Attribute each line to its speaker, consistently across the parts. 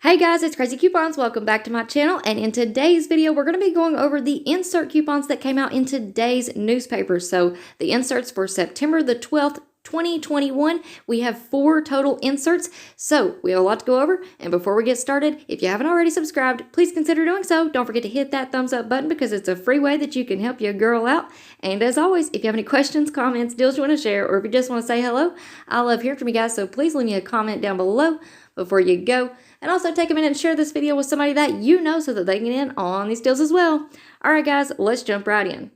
Speaker 1: Hey guys, it's Craz-E Coupons. Welcome back to my channel, and in today's video we're going to be going over the insert coupons that came out in today's newspaper. So the inserts for September the 12th, 2021, we have 4 total inserts, so we have a lot to go over. And before we get started, if you haven't already subscribed, please consider doing so. Don't forget to hit that thumbs up button because it's a free way that you can help your girl out. And as always, if you have any questions, comments, deals you want to share, or if you just want to say hello, I love hearing from you guys, so please leave me a comment down below before you go. And also take a minute and share this video with somebody that you know so that they can get in on these deals as well. Alright guys, let's jump right in.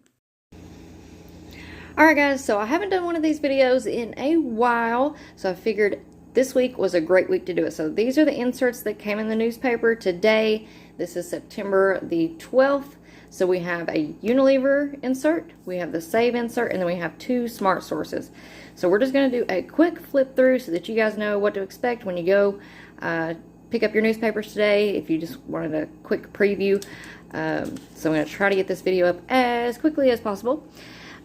Speaker 1: Alright guys, so I haven't done one of these videos in a while, so I figured this week was a great week to do it. So these are the inserts that came in the newspaper today. This is September the 12th. So we have a Unilever insert, we have the Save insert, and then we have 2 Smart Sources. So we're just going to do a quick flip through so that you guys know what to expect when you go pick up your newspapers today, if you just wanted a quick preview. So I'm going to try to get this video up as quickly as possible.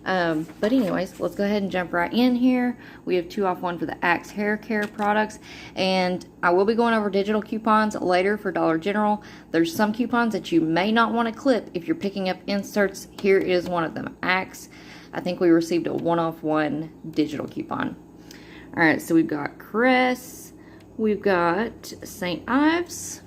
Speaker 1: But anyways, let's go ahead and jump right in here. We have 2 off 1 for the Axe hair care products, and I will be going over digital coupons later for Dollar General. There's some coupons that you may not want to clip if you're picking up inserts. Here is one of them, Axe. I think we received a 1 off 1 digital coupon. Alright, so we've got Craz-E, we've got St. Ives,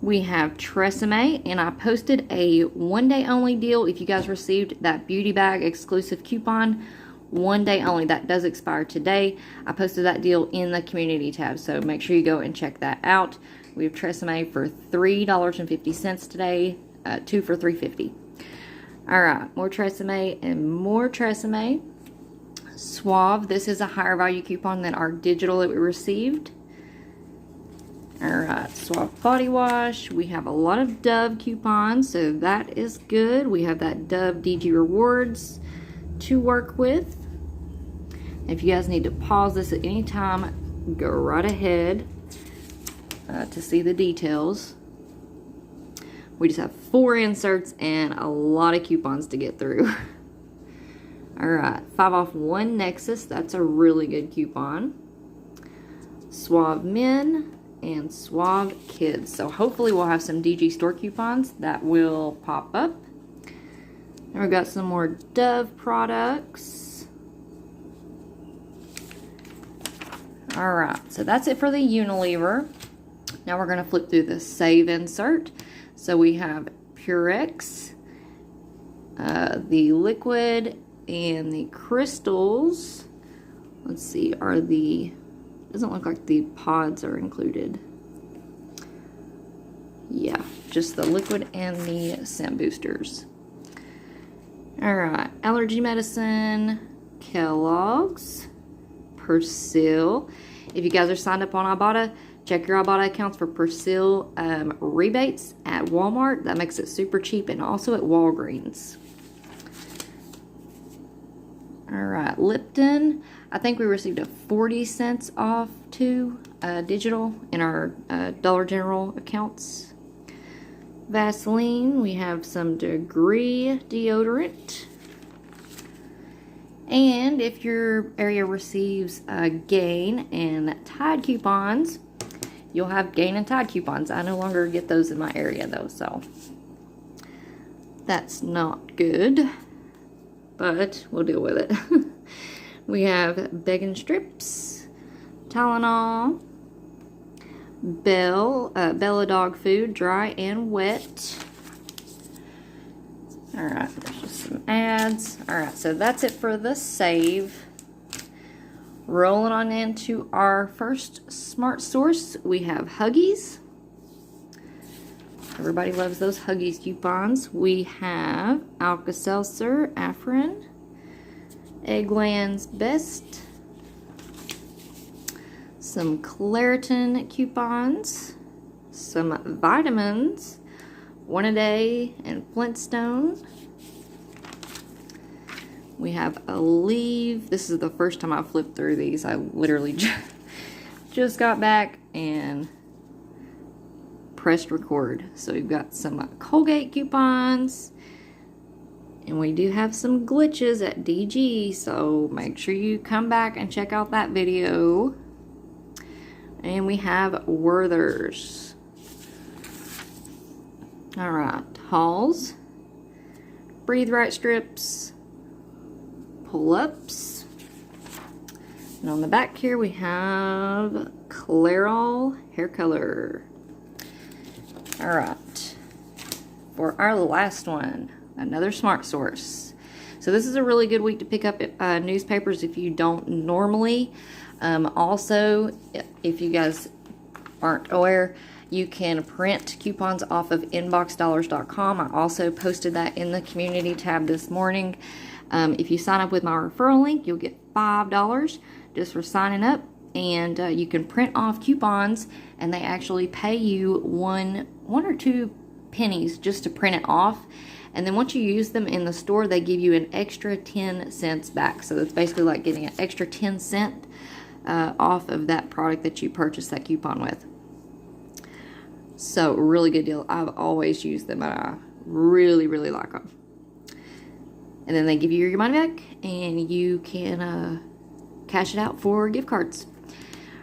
Speaker 1: we have Tresemme, and I posted a 1-day only deal. If you guys received that beauty bag exclusive coupon, 1 day only, that does expire today. I posted that deal in the community tab, so make sure you go and check that out. We have Tresemme for $3.50 today, 2 for $3.50. Alright, more Tresemme and more Tresemme. Suave, this is a higher value coupon than our digital that we received. Alright, Suave body wash. We have a lot of Dove coupons, so that is good. We have that Dove DG Rewards to work with. If you guys need to pause this at any time, go right ahead to see the details. We just have 4 inserts and a lot of coupons to get through. Alright, 5 off 1 Nexus. That's a really good coupon. Suave Men and Suave Kids. So hopefully we'll have some DG store coupons that will pop up. And we've got some more Dove products. Alright, so that's it for the Unilever. Now we're going to flip through the Save insert. So we have Purex, the liquid, and the crystals. Let's see, doesn't look like the pods are included. Yeah, just the liquid and the scent boosters. Alright, allergy medicine, Kellogg's, Persil. If you guys are signed up on Ibotta, check your Ibotta accounts for Persil rebates at Walmart. That makes it super cheap, and also at Walgreens. Alright, Lipton. I think we received a 40 cents off too, digital in our Dollar General accounts. Vaseline. We have some Degree deodorant. And if your area receives Gain and Tide coupons, you'll have Gain and Tide coupons. I no longer get those in my area though, so that's not good, but we'll deal with it. We have Bacon Strips, Tylenol, Bella Dog Food, dry and wet. Alright, there's just some ads. Alright, so that's it for the Save. Rolling on into our first Smart Source, we have Huggies. Everybody loves those Huggies coupons. We have Alka-Seltzer, Afrin, Eggland's Best, some Claritin coupons, some vitamins, One A Day and Flintstone. We have Aleve. This is the first time I've flipped through these. I literally just got back and pressed record. So we've got some Colgate coupons, and we do have some glitches at DG, so make sure you come back and check out that video. And we have Werther's. All right, Halls, Breathe Right strips, pull-ups. And on the back here we have Clairol hair color. All right, for our last one, another Smart Source. So this is a really good week to pick up newspapers if you don't normally. Also, if you guys aren't aware, you can print coupons off of inboxdollars.com. I also posted that in the community tab this morning. If you sign up with my referral link, you'll get $5 just for signing up. And you can print off coupons, and they actually pay you one or two pennies just to print it off. And then once you use them in the store, they give you an extra 10 cents back. So it's basically like getting an extra 10 cents off of that product that you purchased that coupon with. So really good deal. I've always used them, and I really, really like them. And then they give you your money back, and you can cash it out for gift cards.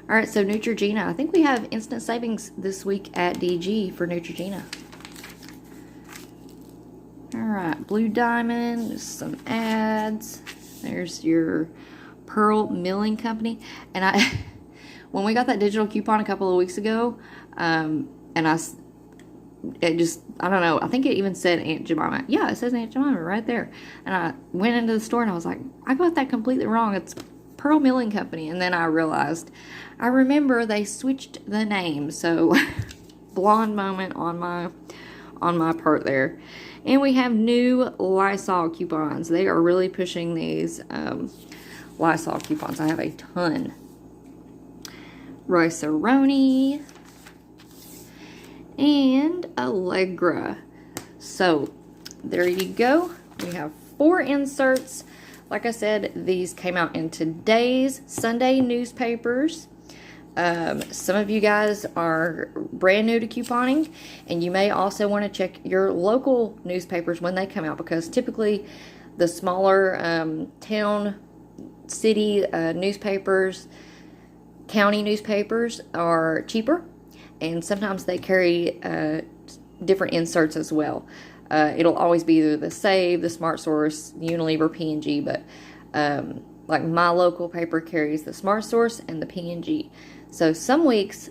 Speaker 1: All right, so Neutrogena. I think we have instant savings this week at DG for Neutrogena. All right, Blue Diamond, some ads. There's your Pearl Milling Company. And when we got that digital coupon a couple of weeks ago, and I don't know, I think it even said Aunt Jemima. Yeah, it says Aunt Jemima right there. And I went into the store and I was like, I got that completely wrong. It's Pearl Milling Company. And then I realized, I remember they switched the name. So blonde moment on my part there. And we have new Lysol coupons. They are really pushing these Lysol coupons. I have a ton. Rice-A-Roni and Allegra. So there you go. We have 4 inserts. Like I said, these came out in today's Sunday newspapers. Some of you guys are brand new to couponing, and you may also want to check your local newspapers when they come out, because typically the smaller town, city newspapers, county newspapers are cheaper, and sometimes they carry different inserts as well. It'll always be either the Save, the Smart Source, Unilever, P&G, but like my local paper carries the Smart Source and the P&G. So some weeks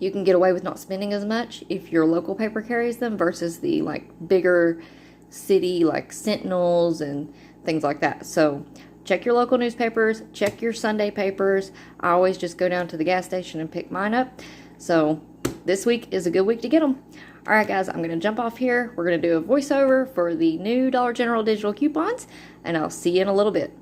Speaker 1: you can get away with not spending as much if your local paper carries them versus the like bigger city like Sentinels and things like that. So check your local newspapers, check your Sunday papers. I always just go down to the gas station and pick mine up. So this week is a good week to get them. All right, guys, I'm going to jump off here. We're going to do a voiceover for the new Dollar General digital coupons, and I'll see you in a little bit.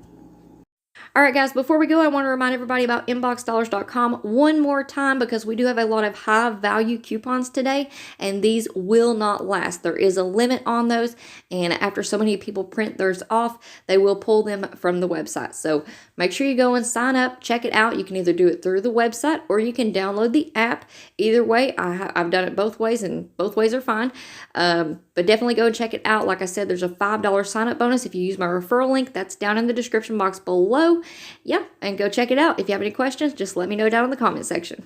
Speaker 1: All right, guys, before we go, I want to remind everybody about inboxdollars.com one more time, because we do have a lot of high-value coupons today, and these will not last. There is a limit on those, and after so many people print theirs off, they will pull them from the website. So make sure you go and sign up, check it out. You can either do it through the website or you can download the app. Either way, I've done it both ways, and both ways are fine. But definitely go and check it out. Like I said, there's a $5 sign-up bonus if you use my referral link. That's down in the description box below. Yeah, and go check it out. If you have any questions, just let me know down in the comment section.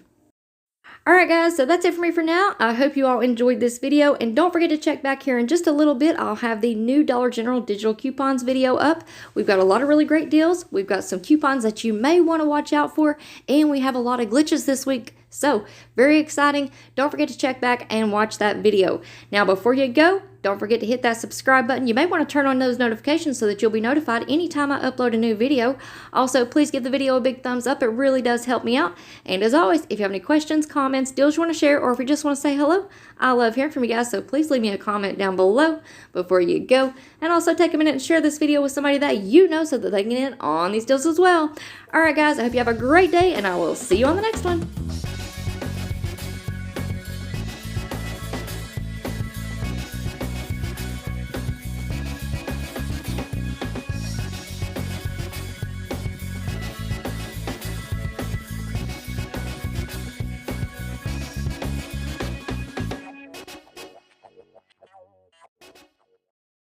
Speaker 1: Alright guys, so that's it for me for now. I hope you all enjoyed this video, and don't forget to check back here in just a little bit. I'll have the new Dollar General digital coupons video up. We've got a lot of really great deals. We've got some coupons that you may want to watch out for, and we have a lot of glitches this week. So, very exciting. Don't forget to check back and watch that video. Now, before you go, don't forget to hit that subscribe button. You may want to turn on those notifications so that you'll be notified anytime I upload a new video. Also, please give the video a big thumbs up. It really does help me out. And as always, if you have any questions, comments, deals you want to share, or if you just want to say hello, I love hearing from you guys. So please leave me a comment down below before you go. And also take a minute and share this video with somebody that you know so that they can get in on these deals as well. All right, guys, I hope you have a great day, and I will see you on the next one.